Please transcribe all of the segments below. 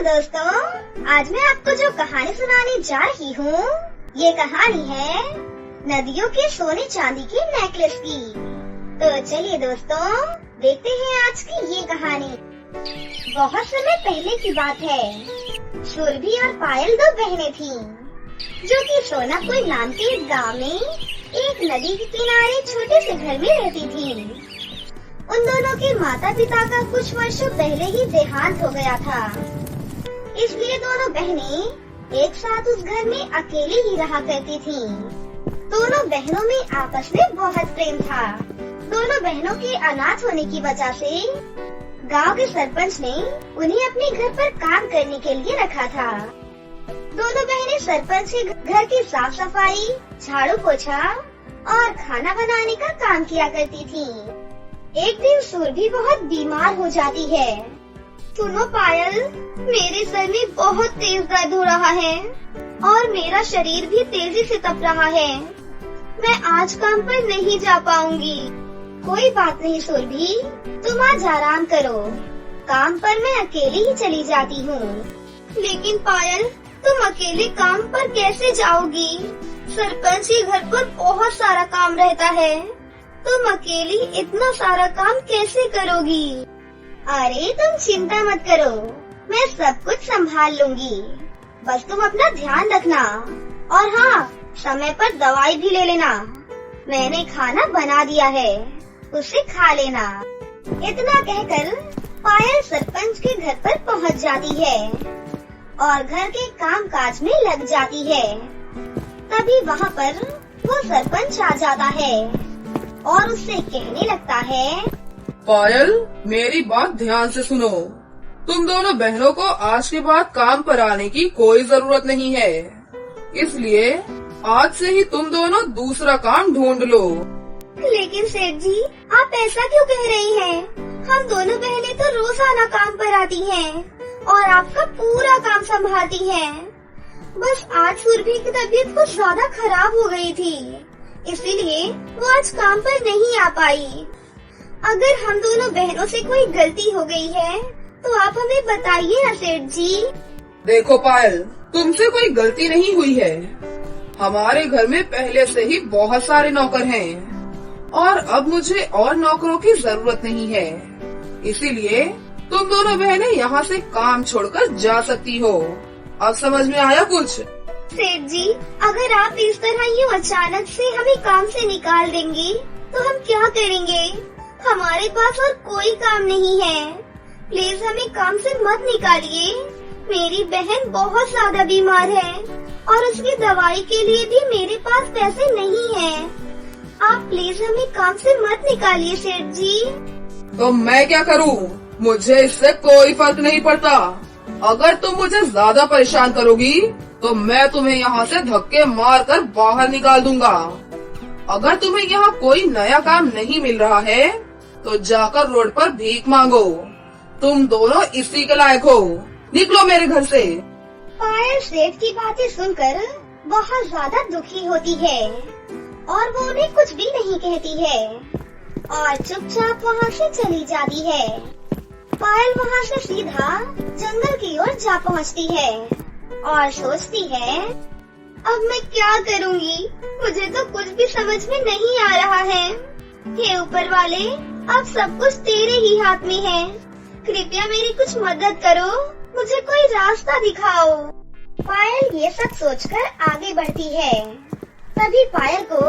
दोस्तों, आज मैं आपको जो कहानी सुनाने जा रही हूँ, ये कहानी है नदियों के सोने चांदी के नेकलेस की। तो चलिए दोस्तों, देखते हैं आज की ये कहानी। बहुत समय पहले की बात है। सुरभि और पायल दो बहनें थीं, जो कि सोनापुर नाम के एक गाँव में एक नदी के किनारे छोटे से घर में रहती थीं। उन दोनों के माता पिता का कुछ वर्षों पहले ही देहांत हो गया था, इसलिए दोनों बहनें एक साथ उस घर में अकेली ही रहा करती थीं। दोनों बहनों में आपस में बहुत प्रेम था। दोनों बहनों के अनाथ होने की वजह से गांव के सरपंच ने उन्हें अपने घर पर काम करने के लिए रखा था। दोनों बहनें सरपंच के घर की साफ सफाई, झाड़ू पोछा और खाना बनाने का काम किया करती थीं। एक दिन सुरभि बहुत बीमार हो जाती है। सुनो पायल, मेरे सर में बहुत तेज दर्द हो रहा है और मेरा शरीर भी तेजी से तप रहा है। मैं आज काम पर नहीं जा पाऊंगी। कोई बात नहीं सुरभि, तुम आज आराम करो। काम पर मैं अकेली ही चली जाती हूँ। लेकिन पायल, तुम अकेले काम पर कैसे जाओगी? सरपंच के घर पर बहुत सारा काम रहता है। तुम अकेली इतना सारा काम कैसे करोगी? अरे तुम चिंता मत करो, मैं सब कुछ संभाल लूंगी। बस तुम अपना ध्यान रखना और हाँ, समय पर दवाई भी ले लेना। मैंने खाना बना दिया है, उसे खा लेना। इतना कहकर पायल सरपंच के घर पर पहुंच जाती है और घर के काम काज में लग जाती है। तभी वहाँ पर वो सरपंच आ जाता है और उससे कहने लगता है, पायल, मेरी बात ध्यान से सुनो। तुम दोनों बहनों को आज के बाद काम पर आने की कोई जरूरत नहीं है, इसलिए आज से ही तुम दोनों दूसरा काम ढूंढ लो। लेकिन सेठ जी, आप ऐसा क्यों कह रही हैं? हम दोनों बहनें तो रोजाना काम पर आती हैं और आपका पूरा काम संभालती हैं। बस आज सुरभि की तबीयत कुछ ज्यादा खराब हो गई थी, इसीलिए वो आज काम पर नहीं आ पाई। अगर हम दोनों बहनों से कोई गलती हो गई है तो आप हमें बताइए ना सेठ जी। देखो पायल, तुमसे कोई गलती नहीं हुई है। हमारे घर में पहले से ही बहुत सारे नौकर हैं और अब मुझे और नौकरों की जरूरत नहीं है, इसीलिए तुम दोनों बहनें यहाँ से काम छोड़कर जा सकती हो। अब समझ में आया कुछ? सेठ जी, अगर आप इस तरह यूँ अचानक से हमें काम से निकाल देंगे तो हम क्या करेंगे? हमारे पास और कोई काम नहीं है। प्लीज हमें काम से मत निकालिए। मेरी बहन बहुत ज्यादा बीमार है और उसकी दवाई के लिए भी मेरे पास पैसे नहीं हैं। आप प्लीज हमें काम से मत निकालिए सेठ जी। तो मैं क्या करूँ? मुझे इससे कोई फर्क नहीं पड़ता। अगर तुम मुझे ज्यादा परेशान करोगी तो मैं तुम्हें यहाँ से धक्के मार कर बाहर निकाल दूंगा। अगर तुम्हें यहाँ कोई नया काम नहीं मिल रहा है तो जाकर रोड पर भीख मांगो। तुम दोनों इसी के लायक हो। निकलो मेरे घर से। पायल सेठ की बातें सुनकर बहुत ज्यादा दुखी होती है और वो उन्हें कुछ भी नहीं कहती है और चुपचाप वहाँ से चली जाती है। पायल वहाँ से सीधा जंगल की ओर जा पहुँचती है और सोचती है, अब मैं क्या करूँगी? मुझे तो कुछ भी समझ में नहीं आ रहा है। हे ऊपर वाले, अब सब कुछ तेरे ही हाथ में है। कृपया मेरी कुछ मदद करो, मुझे कोई रास्ता दिखाओ। पायल ये सब सोचकर आगे बढ़ती है। तभी पायल को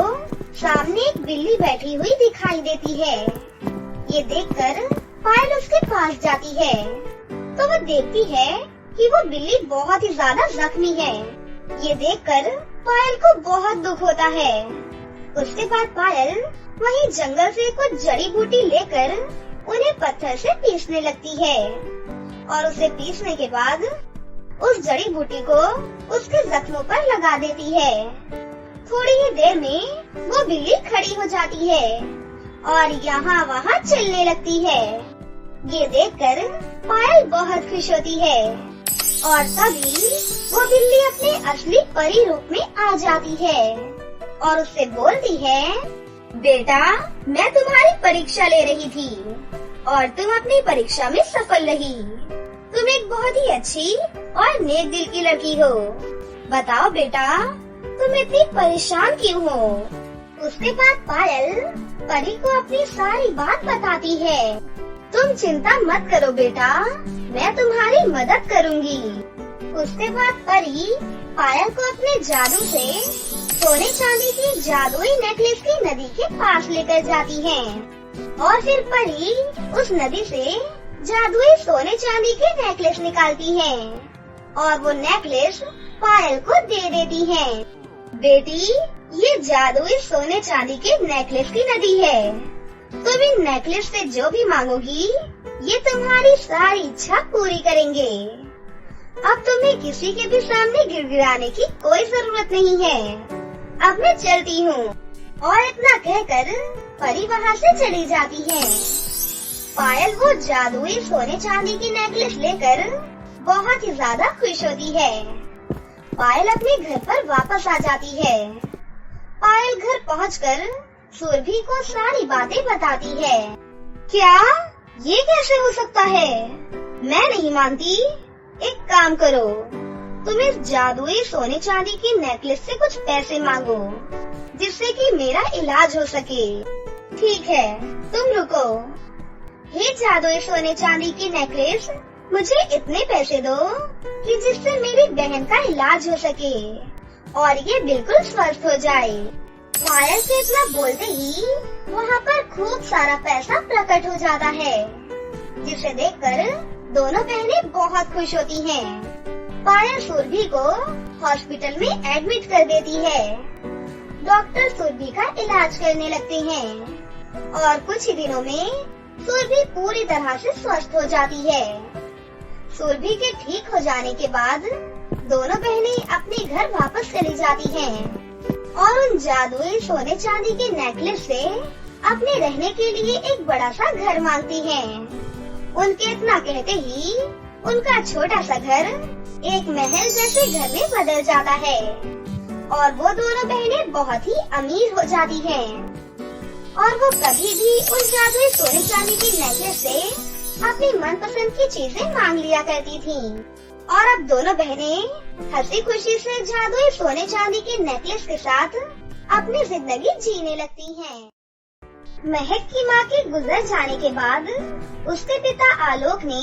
सामने एक बिल्ली बैठी हुई दिखाई देती है। ये देखकर पायल उसके पास जाती है तो वो देखती है कि वो बिल्ली बहुत ही ज्यादा जख्मी है। ये देखकर पायल को बहुत दुख होता है। उसके बाद पायल वहीं जंगल से कुछ जड़ी बूटी लेकर उन्हें पत्थर से पीसने लगती है और उसे पीसने के बाद उस जड़ी बूटी को उसके जख्मों पर लगा देती है। थोड़ी ही देर में वो बिल्ली खड़ी हो जाती है और यहाँ वहाँ चलने लगती है। ये देखकर पायल बहुत खुश होती है और तभी वो बिल्ली अपने असली परी रूप में आ जाती है और उससे बोलती है, बेटा, मैं तुम्हारी परीक्षा ले रही थी और तुम अपनी परीक्षा में सफल रही। तुम एक एक बहुत ही अच्छी और नेक दिल की लड़की हो। बताओ बेटा, तुम इतनी परेशान क्यों हो? उसके बाद पायल परी को अपनी सारी बात बताती है। तुम चिंता मत करो बेटा, मैं तुम्हारी मदद करूंगी। उसके बाद परी पायल को अपने जादू से सोने चांदी की जादुई नेकलेस की नदी के पास लेकर जाती है और फिर परी उस नदी से जादुई सोने चांदी के नेकलेस निकालती है और वो नेकलेस पायल को दे देती है। बेटी, ये जादुई सोने चांदी के नेकलेस की नदी है। तुम इन नेकलेस से जो भी मांगोगी, ये तुम्हारी सारी इच्छा पूरी करेंगे। अब तुम्हें किसी के भी सामने गिड़गिड़ाने की कोई जरूरत नहीं है। अब मैं चलती हूँ। और इतना कहकर परी वहाँ से चली जाती है। पायल वो जादुई सोने चांदी की नेकलेस लेकर बहुत ही ज्यादा खुश होती है। पायल अपने घर पर वापस आ जाती है। पायल घर पहुंचकर सुरभि को सारी बातें बताती है। क्या ये कैसे हो सकता है? मैं नहीं मानती। एक काम करो, तुम इस जादुई सोने चांदी की नेकलेस से कुछ पैसे मांगो, जिससे कि मेरा इलाज हो सके। ठीक है, तुम रुको। हे जादुई सोने चांदी की नेकलेस, मुझे इतने पैसे दो कि जिससे मेरी बहन का इलाज हो सके और ये बिल्कुल स्वस्थ हो जाए। पायल के इतना बोलते ही वहाँ पर खूब सारा पैसा प्रकट हो जाता है, जिसे देखकर दोनों बहनें बहुत खुश होती हैं। पायल सुरभि को हॉस्पिटल में एडमिट कर देती है। डॉक्टर सुरभि का इलाज करने लगते हैं और कुछ ही दिनों में सुरभि पूरी तरह से स्वस्थ हो जाती है। सुरभि के ठीक हो जाने के बाद दोनों बहनें अपने घर वापस चली जाती हैं और उन जादुई सोने चांदी के नेकलेस से अपने रहने के लिए एक बड़ा सा घर मांगती हैं। उनके इतना कहते ही उनका छोटा सा घर एक महल जैसे घर में बदल जाता है और वो दोनों बहनें बहुत ही अमीर हो जाती हैं और वो कभी भी उन जादुई सोने चांदी की नेकलेस से अपनी मनपसंद की चीजें मांग लिया करती थीं। और अब दोनों बहनें हंसी खुशी से जादुई सोने चांदी के नेकलेस के साथ अपनी जिंदगी जीने लगती हैं। महक की मां के गुजर जाने के बाद उसके पिता आलोक ने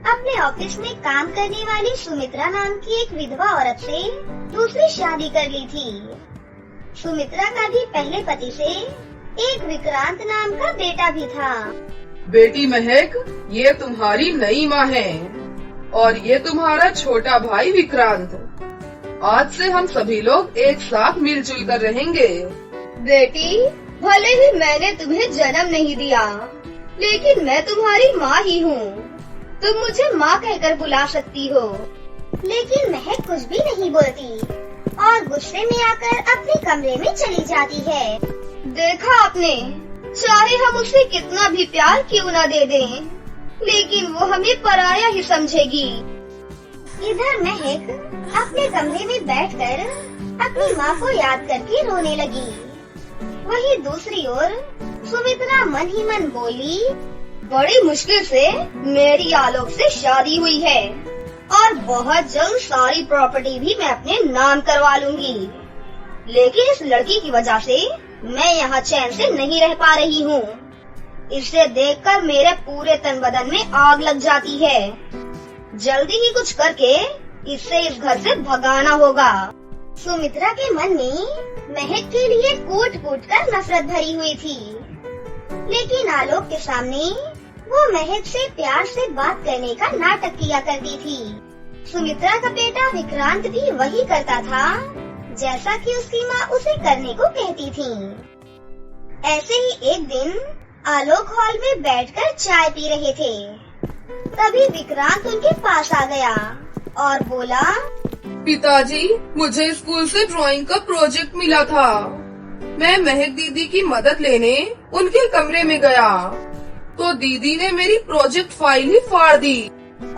अपने ऑफिस में काम करने वाली सुमित्रा नाम की एक विधवा औरत से दूसरी शादी कर ली थी। सुमित्रा का भी पहले पति से एक विक्रांत नाम का बेटा भी था। बेटी महक, ये तुम्हारी नई माँ है और ये तुम्हारा छोटा भाई विक्रांत। आज से हम सभी लोग एक साथ मिलजुल कर रहेंगे। बेटी, भले ही मैंने तुम्हें जन्म नहीं दिया, लेकिन मैं तुम्हारी माँ ही हूँ। तुम मुझे माँ कहकर बुला सकती हो। लेकिन महक कुछ भी नहीं बोलती और गुस्से में आकर अपने कमरे में चली जाती है। देखा आपने, चाहे हम उसे कितना भी प्यार क्यों न दे दें, लेकिन वो हमें पराया ही समझेगी। इधर महक अपने कमरे में बैठकर अपनी माँ को याद करके रोने लगी। वहीं दूसरी ओर सुमित्रा मन ही मन बोली, बड़ी मुश्किल से मेरी आलोक से शादी हुई है और बहुत जल्द सारी प्रॉपर्टी भी मैं अपने नाम करवा लूंगी। लेकिन इस लड़की की वजह से मैं यहाँ चैन से नहीं रह पा रही हूँ। इसे देखकर मेरे पूरे तन बदन में आग लग जाती है। जल्दी ही कुछ करके इससे इस घर से भगाना होगा। सुमित्रा के मन में महक के लिए कूट कूट कर नफरत भरी हुई थी, लेकिन आलोक के सामने वो महक से प्यार से बात करने का नाटक किया करती थी। सुमित्रा का बेटा विक्रांत भी वही करता था जैसा कि उसकी माँ उसे करने को कहती थी। ऐसे ही एक दिन आलोक हॉल में बैठकर चाय पी रहे थे। तभी विक्रांत उनके पास आ गया और बोला, पिताजी, मुझे स्कूल से ड्राइंग का प्रोजेक्ट मिला था। मैं महक दीदी की मदद लेने उनके कमरे में गया तो दीदी ने मेरी प्रोजेक्ट फाइल ही फाड़ दी।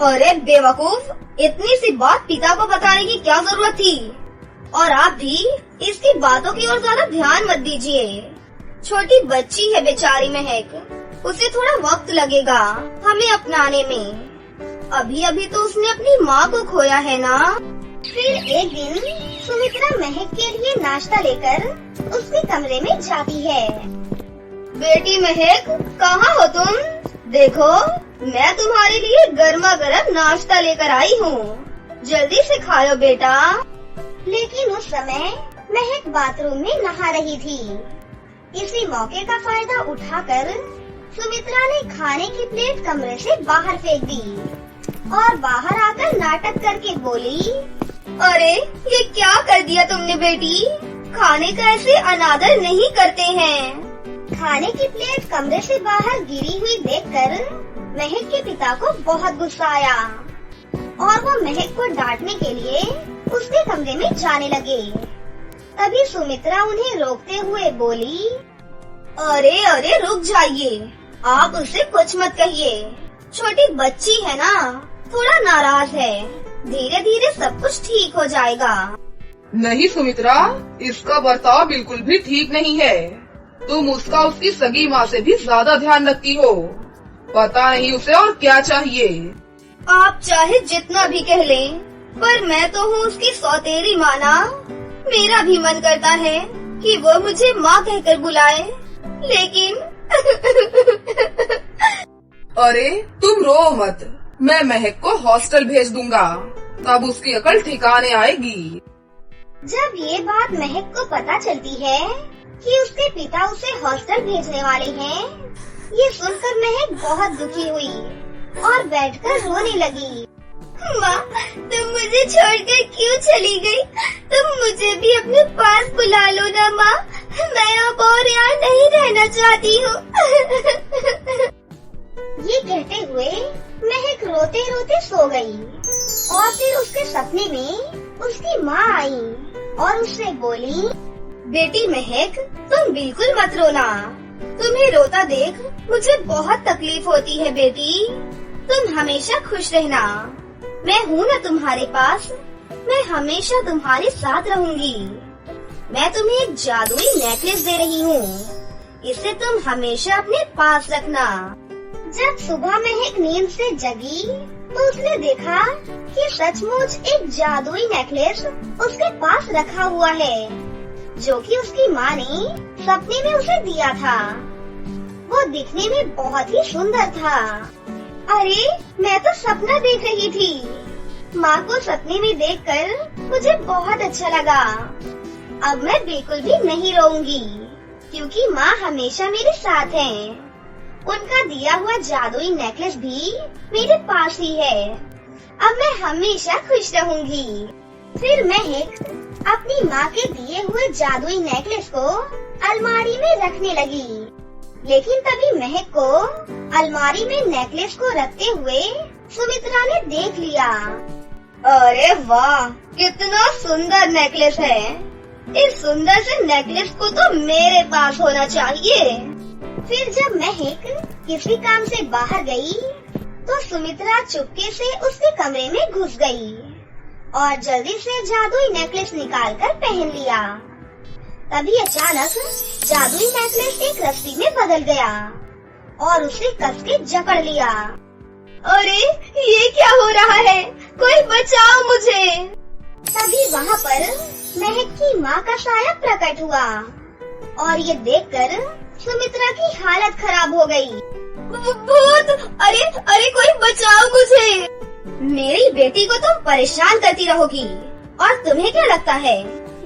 अरे बेवकूफ, इतनी सी बात पिता को बताने की क्या जरूरत थी? और आप भी इसकी बातों की ओर ज्यादा ध्यान मत दीजिए। छोटी बच्ची है बेचारी महक, उसे थोड़ा वक्त लगेगा हमें अपनाने में। अभी अभी तो उसने अपनी माँ को खोया है ना। फिर एक दिन सुमित्रा महक के लिए नाश्ता लेकर उसके कमरे में जाती है। बेटी महक, कहाँ हो तुम? देखो, मैं तुम्हारे लिए गर्मा गर्म नाश्ता लेकर आई हूँ, जल्दी से खाओ बेटा। लेकिन उस समय महक बाथरूम में नहा रही थी। इसी मौके का फायदा उठाकर सुमित्रा ने खाने की प्लेट कमरे से बाहर फेंक दी और बाहर आकर नाटक करके बोली, अरे ये क्या कर दिया तुमने बेटी? खाने का ऐसे अनादर नहीं करते हैं। खाने की प्लेट कमरे से बाहर गिरी हुई देखकर महक के पिता को बहुत गुस्सा आया और वो महक को डांटने के लिए उसके कमरे में जाने लगे। तभी सुमित्रा उन्हें रोकते हुए बोली, अरे अरे रुक जाइए, आप उससे कुछ मत कहिए, छोटी बच्ची है ना, थोड़ा नाराज है, धीरे धीरे सब कुछ ठीक हो जाएगा। नहीं सुमित्रा, इसका बर्ताव बिल्कुल भी ठीक नहीं है। तुम उसका उसकी सगी माँ से भी ज्यादा ध्यान रखती हो। पता नहीं उसे और क्या चाहिए। आप चाहे जितना भी कह लें, पर मैं तो हूँ उसकी सौतेली माँ ना। मेरा भी मन करता है कि वो मुझे माँ कहकर बुलाए, लेकिन अरे तुम रो मत, मैं महक को हॉस्टल भेज दूंगा, तब उसकी अकल ठिकाने आएगी। जब ये बात महक को पता चलती है कि उसके पिता उसे हॉस्टल भेजने वाले हैं, ये सुनकर महक बहुत दुखी हुई और बैठकर रोने लगी। माँ, तुम मुझे छोड़कर क्यों चली गई? तुम मुझे भी अपने पास बुला लो ना माँ, मैं अब और यहाँ नहीं रहना चाहती हूँ। ये कहते हुए महक रोते रोते सो गई और फिर उसके सपने में उसकी माँ आई और उससे बोली, बेटी महक, तुम बिल्कुल मत रोना, तुम्हें रोता देख मुझे बहुत तकलीफ होती है बेटी, तुम हमेशा खुश रहना, मैं हूँ ना तुम्हारे पास, मैं हमेशा तुम्हारे साथ रहूंगी। मैं तुम्हें एक जादुई नेकलेस दे रही हूँ, इसे तुम हमेशा अपने पास रखना। जब सुबह महक नींद से जगी तो उसने देखा कि सचमुच एक जादुई नेकलेस उसके पास रखा हुआ है, जो कि उसकी माँ ने सपने में उसे दिया था। वो दिखने में बहुत ही सुंदर था। अरे, मैं तो सपना देख रही थी। माँ को सपने में देखकर मुझे बहुत अच्छा लगा। अब मैं बिल्कुल भी नहीं रोऊंगी, क्योंकि माँ हमेशा मेरे साथ है। उनका दिया हुआ जादुई नेकलेस भी मेरे पास ही है। अब मैं हमेशा खुश रहूंगी। फिर महक अपनी माँ के दिए हुए जादुई नेकलेस को अलमारी में रखने लगी। लेकिन तभी महक को अलमारी में नेकलेस को रखते हुए सुमित्रा ने देख लिया। अरे वाह, कितना सुंदर नेकलेस है। इस सुंदर से नेकलेस को तो मेरे पास होना चाहिए। फिर जब महक किसी काम से बाहर गई तो सुमित्रा चुपके से उसके कमरे में घुस गई और जल्दी से जादुई नेकलेस निकालकर पहन लिया। तभी अचानक जादुई नेकलेस एक रस्सी में बदल गया और उसे कस के जकड़ लिया। अरे, ये क्या हो रहा है? कोई बचाओ मुझे। तभी वहाँ पर महक की माँ का साया प्रकट हुआ और ये देखकर सुमित्रा की हालत खराब हो गई। भूत! अरे अरे, कोई बचाओ मुझे। मेरी बेटी को तुम परेशान करती रहोगी और तुम्हें क्या लगता है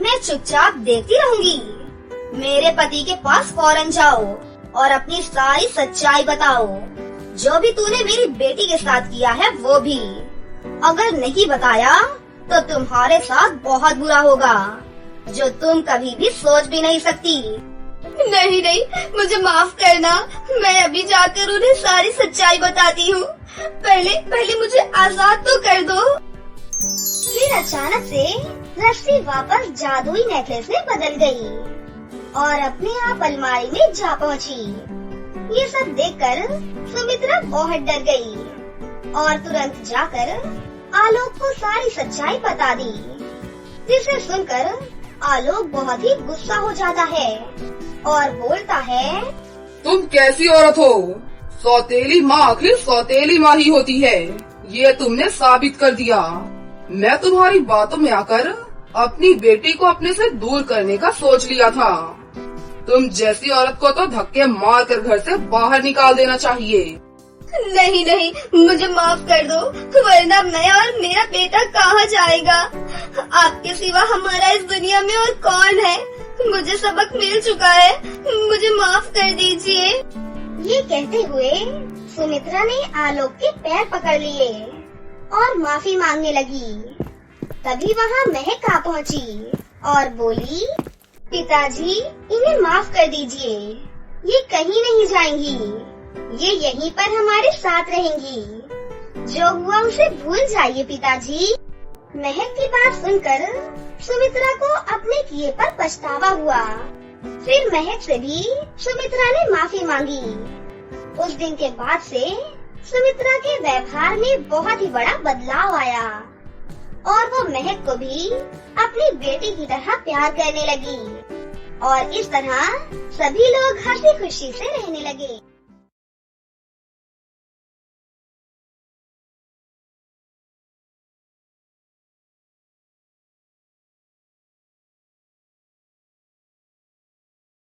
मैं चुपचाप देखती रहूंगी? मेरे पति के पास फौरन जाओ और अपनी सारी सच्चाई बताओ। जो भी तूने मेरी बेटी के साथ किया है वो भी। अगर नहीं बताया तो तुम्हारे साथ बहुत बुरा होगा, जो तुम कभी भी सोच भी नहीं सकती। नहीं नहीं, मुझे माफ करना, मैं अभी जाकर उन्हें सारी सच्चाई बताती हूँ। पहले मुझे आजाद तो कर दो। फिर अचानक से रस्सी वापस जादुई नेकलेस में बदल गई और अपने आप अलमारी में जा पहुँची। ये सब देखकर सुमित्रा बहुत डर गई और तुरंत जाकर आलोक को सारी सच्चाई बता दी, जिसे सुनकर आलोक बहुत ही गुस्सा हो जाता है और बोलता है, तुम कैसी औरत हो? सौतेली माँ आखिर सौतेली माँ ही होती है। ये तुमने साबित कर दिया। मैं तुम्हारी बातों में आकर अपनी बेटी को अपने से दूर करने का सोच लिया था। तुम जैसी औरत को तो धक्के मार कर घर से बाहर निकाल देना चाहिए। नहीं नहीं, मुझे माफ कर दो, वरना मैं और मेरा बेटा कहाँ जाएगा। आपके सिवा हमारा इस दुनिया में और कौन है। मुझे सबक मिल चुका है, मुझे माफ कर दीजिए। ये कहते हुए सुमित्रा ने आलोक के पैर पकड़ लिए और माफी मांगने लगी। तभी वहाँ महक आ पहुँची और बोली, पिताजी इन्हें माफ कर दीजिए, ये कहीं नहीं जाएंगी, ये यहीं पर हमारे साथ रहेंगी। जो हुआ उसे भूल जाइए पिताजी। महक की बात सुनकर सुमित्रा को अपने किए पर पछतावा हुआ। फिर महक से भी सुमित्रा ने माफी मांगी। उस दिन के बाद से सुमित्रा के व्यवहार में बहुत ही बड़ा बदलाव आया और वो महक को भी अपनी बेटी की तरह प्यार करने लगी और इस तरह सभी लोग हंसी खुशी से रहने लगे।